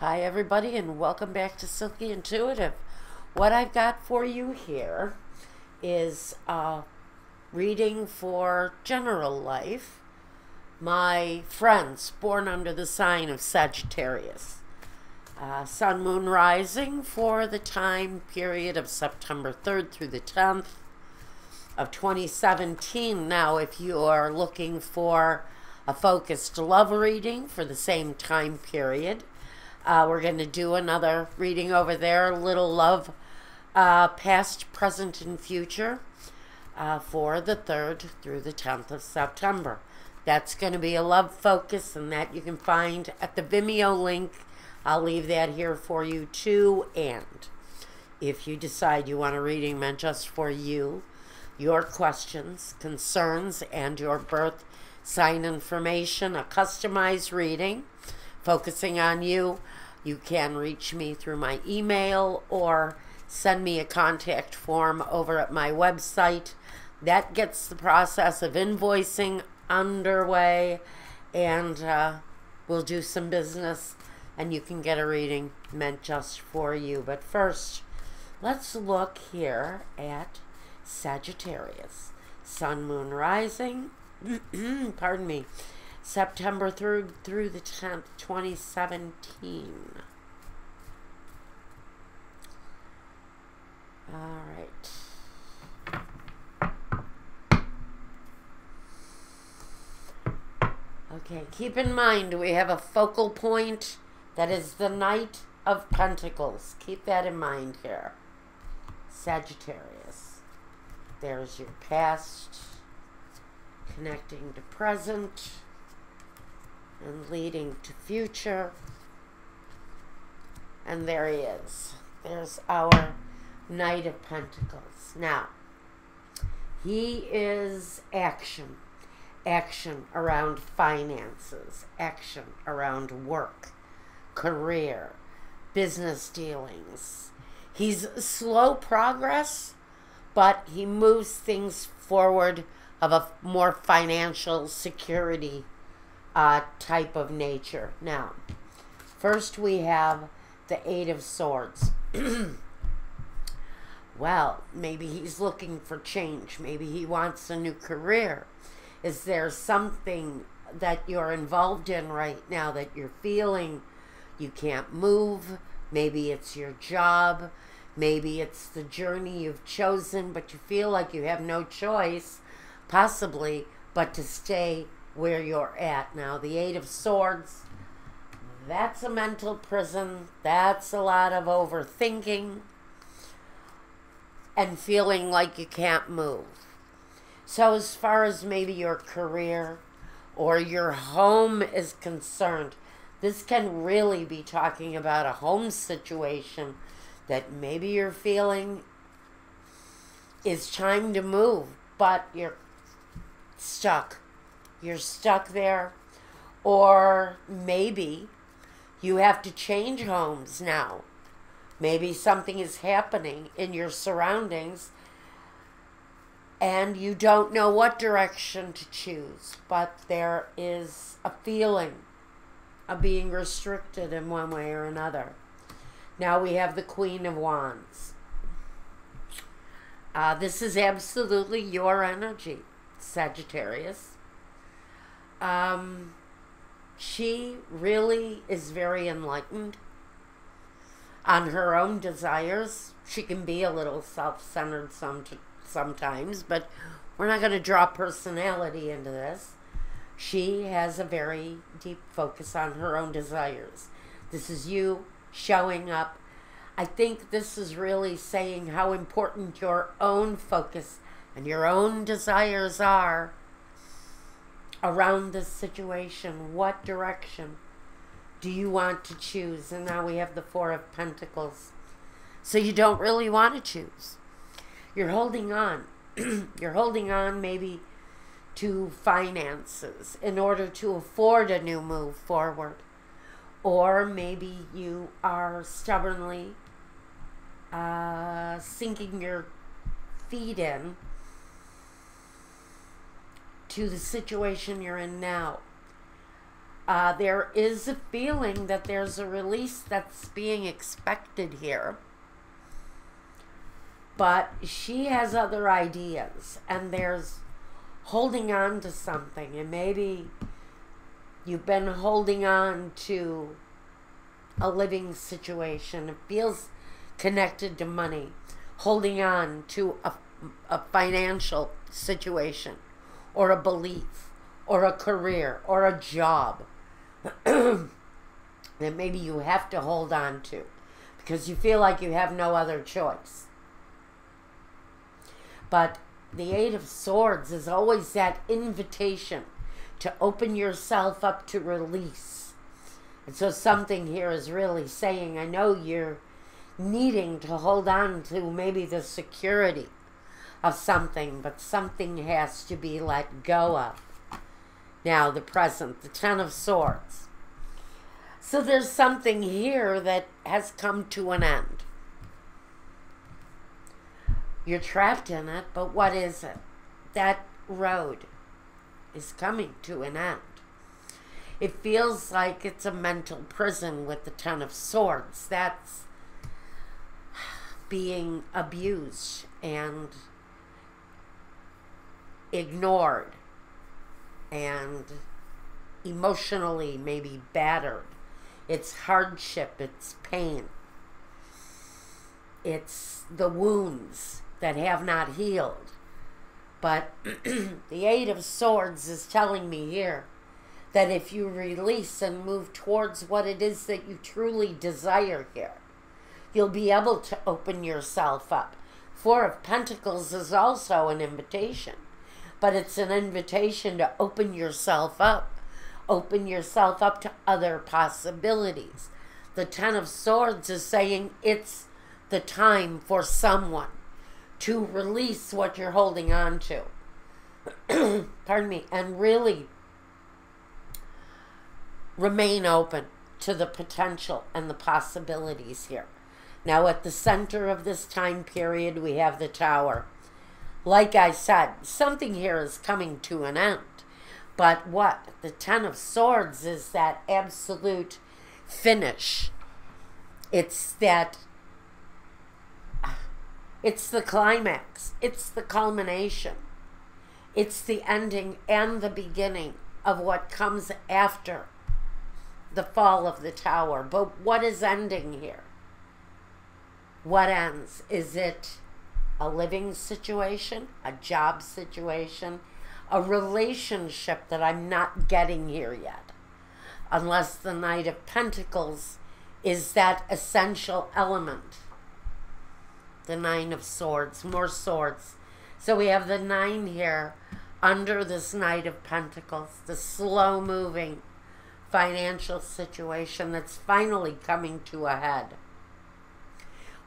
Hi everybody and welcome back to Silky Intuitive. What I've got for you here is a reading for general life. My friends born under the sign of Sagittarius. Sun, Moon, Rising for the time period of September 3rd through the 10th of 2017. Now, if you are looking for a focused love reading for the same time period, we're going to do another reading over there, little love, past, present, and future for the 3rd through the 10th of September. That's going to be a love focus, and that you can find at the Vimeo link. I'll leave that here for you too. And if you decide you want a reading meant just for you, your questions, concerns, and your birth sign information, a customized reading focusing on you, you can reach me through my email or send me a contact form over at my website. That gets the process of invoicing underway, and we'll do some business and you can get a reading meant just for you. But first, let's look here at Sagittarius. Sun, Moon, Rising, pardon me, September 3rd through the 10th, 2017. All right. Okay, keep in mind we have a focal point that is the Knight of Pentacles. Keep that in mind here. Sagittarius. There's your past, connecting to present, and leading to future. And there he is. There's our Knight of Pentacles. Now, he is action. Action around finances. Action around work, career, business dealings. He's slow progress, but he moves things forward of a more financial security type of nature. Now, first we have the Eight of Swords. Well, maybe he's looking for change. Maybe he wants a new career. Is there something that you're involved in right now that you're feeling you can't move? Maybe it's your job. Maybe it's the journey you've chosen, but you feel like you have no choice, possibly, but to stay where you're at. Now, the Eight of Swords, that's a mental prison. That's a lot of overthinking and feeling like you can't move. So as far as maybe your career or your home is concerned, this can really be talking about a home situation that maybe you're feeling is time to move, but you're stuck. You're stuck there. Or maybe you have to change homes now. Maybe something is happening in your surroundings and you don't know what direction to choose, but there is a feeling of being restricted in one way or another. Now we have the Queen of Wands. This is absolutely your energy, Sagittarius. She really is very enlightened on her own desires. She can be a little self-centered sometimes, but we're not going to draw personality into this. She has a very deep focus on her own desires. This is you showing up. I think this is really saying how important your own focus and your own desires are around this situation. What direction do you want to choose? And now we have the Four of Pentacles. So you don't really want to choose. You're holding on. You're holding on maybe to finances in order to afford a new move forward. Or maybe you are stubbornly sinking your feet in to the situation you're in now. there is a feeling that there's a release that's being expected here. But she has other ideas, and there's holding on to something, and maybe you've been holding on to a living situation. It feels connected to money, holding on to a financial situation, or a belief, or a career, or a job that maybe you have to hold on to because you feel like you have no other choice. But the Eight of Swords is always that invitation to open yourself up to release. And so something here is really saying, I know you're needing to hold on to maybe the security of something, but something has to be let go of. Now, the present, the Ten of Swords. So there's something here that has come to an end. You're trapped in it, but what is it? That road is coming to an end. It feels like it's a mental prison with the Ten of Swords. That's being abused and ignored and emotionally maybe battered. It's hardship, it's pain. It's the wounds that have not healed. But the Eight of Swords is telling me here that if you release and move towards what it is that you truly desire here, you'll be able to open yourself up. Four of Pentacles is also an invitation, but it's an invitation to open yourself up. Open yourself up to other possibilities. The Ten of Swords is saying it's the time for someone to release what you're holding on to. Pardon me. And really remain open to the potential and the possibilities here. Now, at the center of this time period, we have the Tower. Like I said, something here is coming to an end. But what? The Ten of Swords is that absolute finish. It's that... It's the climax. It's the culmination. It's the ending and the beginning of what comes after the fall of the Tower. But what is ending here? What ends? Is it a living situation? A job situation? A relationship that I'm not getting here yet? Unless the Knight of Pentacles is that essential element. The Nine of Swords, more swords. So we have the 9 here under this Knight of Pentacles, the slow-moving financial situation that's finally coming to a head.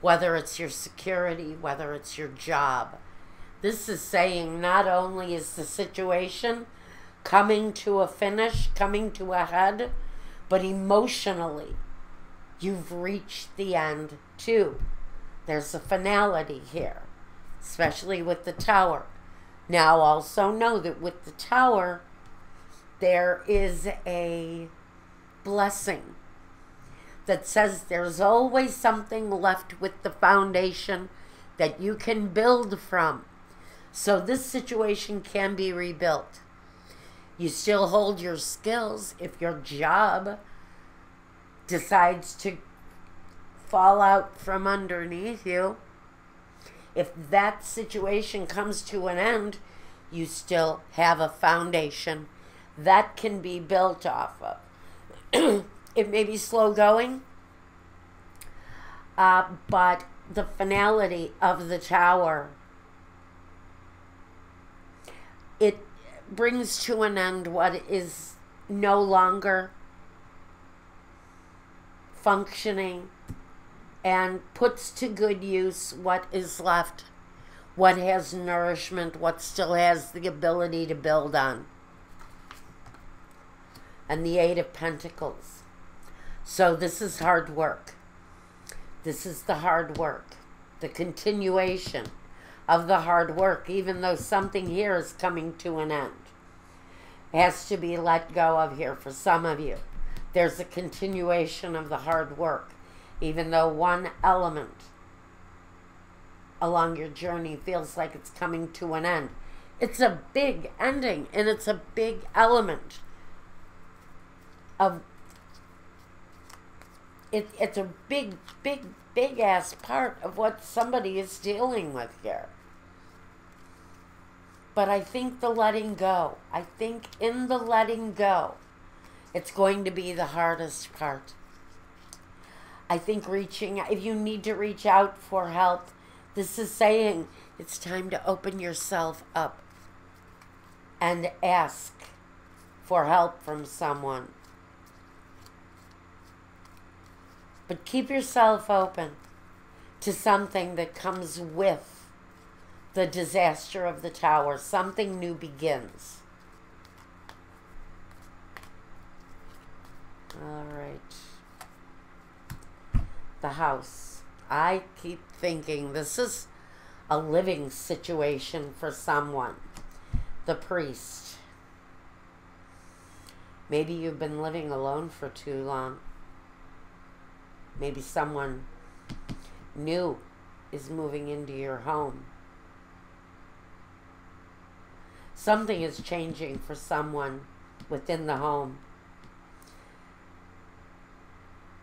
Whether it's your security, whether it's your job. This is saying not only is the situation coming to a finish, coming to a head, but emotionally, you've reached the end too. There's a finality here, especially with the Tower. Now, also know that with the Tower, there is a blessing that says there's always something left with the foundation that you can build from. So this situation can be rebuilt. You still hold your skills if your job decides to fall out from underneath you. If that situation comes to an end, you still have a foundation that can be built off of. It may be slow going, but the finality of the Tower, it brings to an end what is no longer functioning and puts to good use what is left, what has nourishment, what still has the ability to build on. And the Eight of Pentacles. So this is hard work. This is the hard work. The continuation of the hard work, even though something here is coming to an end. has to be let go of here for some of you. There's a continuation of the hard work, even though one element along your journey feels like it's coming to an end. It's a big ending, and it's a big element of it. It's a big ass part of what somebody is dealing with here. But I think the letting go, I think in the letting go, it's going to be the hardest part. I think if you need to reach out for help, this is saying it's time to open yourself up and ask for help from someone. But keep yourself open to something that comes with the disaster of the tower. Something new begins. All right. The house. I keep thinking this is a living situation for someone. The priest. Maybe you've been living alone for too long. Maybe someone new is moving into your home. Something is changing for someone within the home.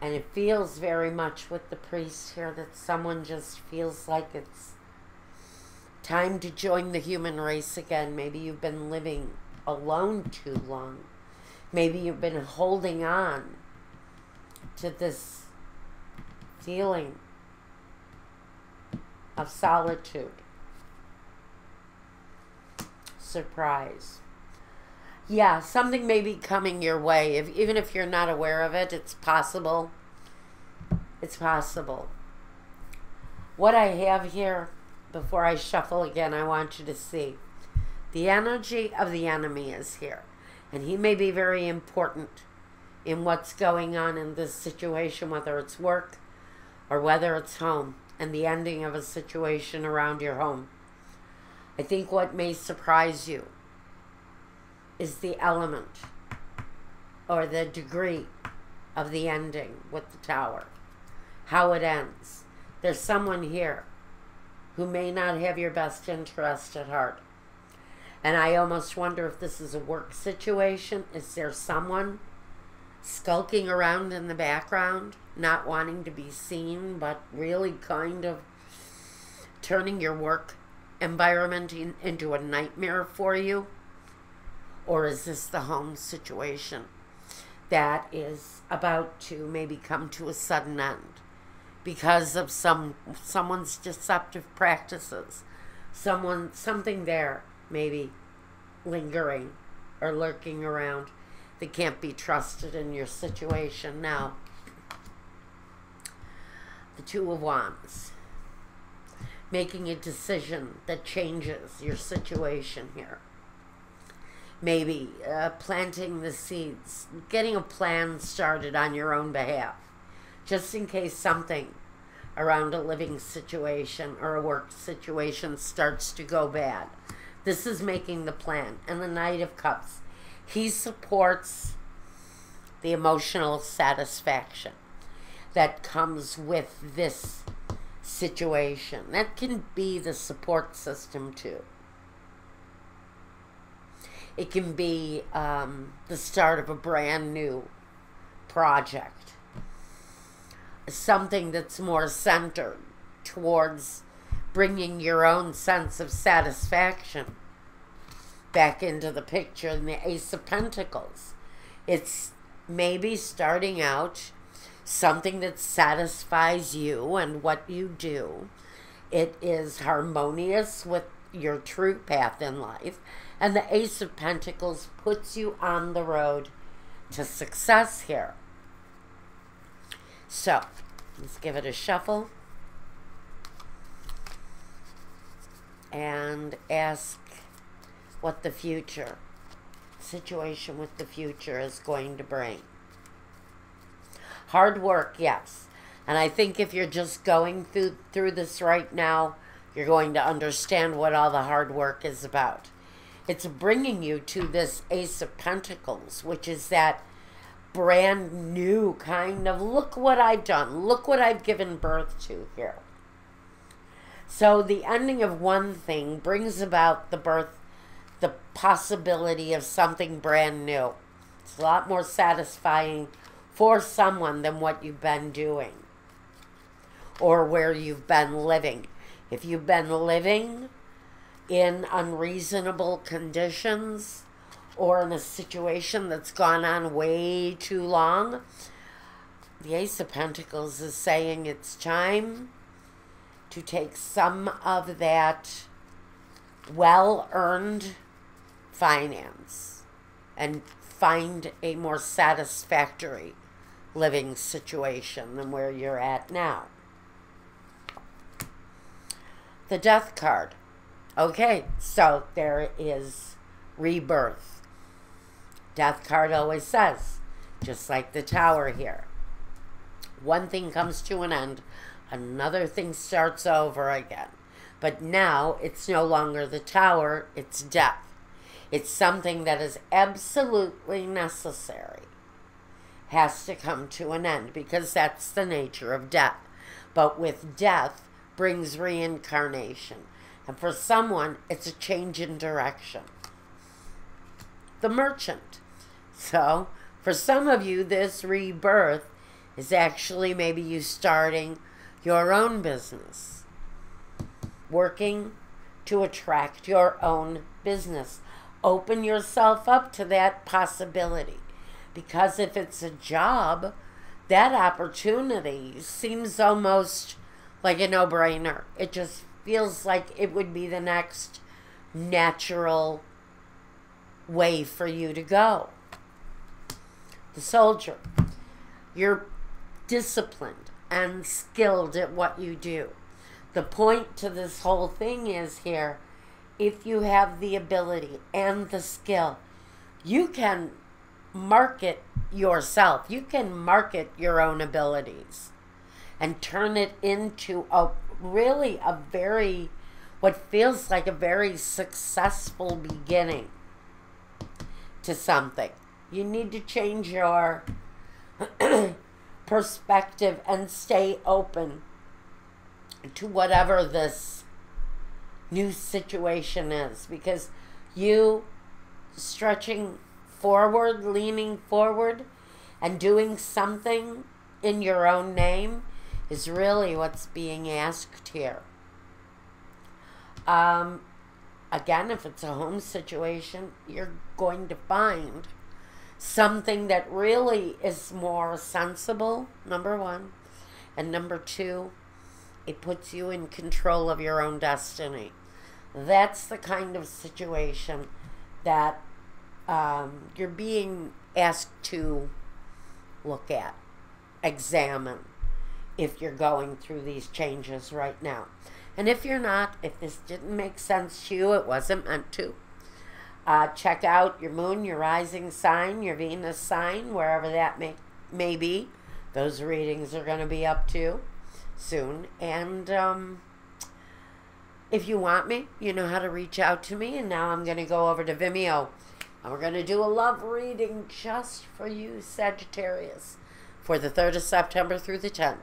And it feels very much with the priest here that someone just feels like it's time to join the human race again. Maybe you've been living alone too long. Maybe you've been holding on to this feeling of solitude. Surprise. Yeah, something may be coming your way. Even if you're not aware of it, it's possible. It's possible. What I have here, before I shuffle again, I want you to see. The energy of the enemy is here. And he may be very important in what's going on in this situation, whether it's work or whether it's home, and the ending of a situation around your home. I think what may surprise you is the element or the degree of the ending with the tower. How it ends. There's someone here who may not have your best interest at heart. And I almost wonder if this is a work situation. Is there someone skulking around in the background, not wanting to be seen, but really kind of turning your work environment into a nightmare for you? Or is this the home situation that is about to maybe come to a sudden end because of someone's deceptive practices? Something there maybe lingering or lurking around that can't be trusted in your situation now. The Two of Wands. Making a decision that changes your situation here. Maybe planting the seeds, getting a plan started on your own behalf, just in case something around a living situation or a work situation starts to go bad. This is making the plan. And the Knight of Cups, he supports the emotional satisfaction that comes with this situation. That can be the support system too. It can be the start of a brand new project. Something that's more centered towards bringing your own sense of satisfaction back into the picture. And the Ace of Pentacles. It's maybe starting out something that satisfies you and what you do. It is harmonious with your true path in life. And the Ace of Pentacles puts you on the road to success here. So, let's give it a shuffle. And ask what the future situation with the future is going to bring. Hard work, yes. And I think if you're just going through this right now, you're going to understand what all the hard work is about. It's bringing you to this Ace of Pentacles, which is that brand new kind of, look what I've done. Look what I've given birth to here. So the ending of one thing brings about the birth, the possibility of something brand new. It's a lot more satisfying for someone than what you've been doing or where you've been living. If you've been living in unreasonable conditions or in a situation that's gone on way too long, the Ace of Pentacles is saying it's time to take some of that well-earned finance and find a more satisfactory living situation than where you're at now. The Death card. Okay, so there is rebirth. Death card always says, just like the Tower here, one thing comes to an end, another thing starts over again. But now it's no longer the Tower, it's death. It's something that is absolutely necessary. Has to come to an end because that's the nature of death. But with death brings reincarnation. And for someone, it's a change in direction. The Merchant. So, for some of you, this rebirth is actually maybe you starting your own business. Working to attract your own business. Open yourself up to that possibility. Because if it's a job, that opportunity seems almost like a no-brainer. It just feels like it would be the next natural way for you to go. The Soldier. You're disciplined and skilled at what you do. The point to this whole thing is here, if you have the ability and the skill, you can market yourself. You can market your own abilities and turn it into a really a very, what feels like a very successful beginning to something. You need to change your perspective and stay open to whatever this new situation is, because you stretching forward, leaning forward, and doing something in your own name is really what's being asked here. Again, if it's a home situation, you're going to find something that really is more sensible, number one. And number two, it puts you in control of your own destiny. That's the kind of situation that you're being asked to look at, examine, if you're going through these changes right now. And if you're not, if this didn't make sense to you, it wasn't meant to. Check out your moon, your rising sign, your Venus sign, wherever that may be. Those readings are going to be up to soon. And if you want me, you know how to reach out to me. And now I'm going to go over to Vimeo. And we're going to do a love reading just for you, Sagittarius, for the 3rd of September through the 10th.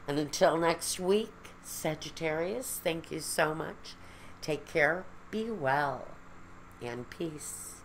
And until next week, Sagittarius, thank you so much. Take care, be well, and peace.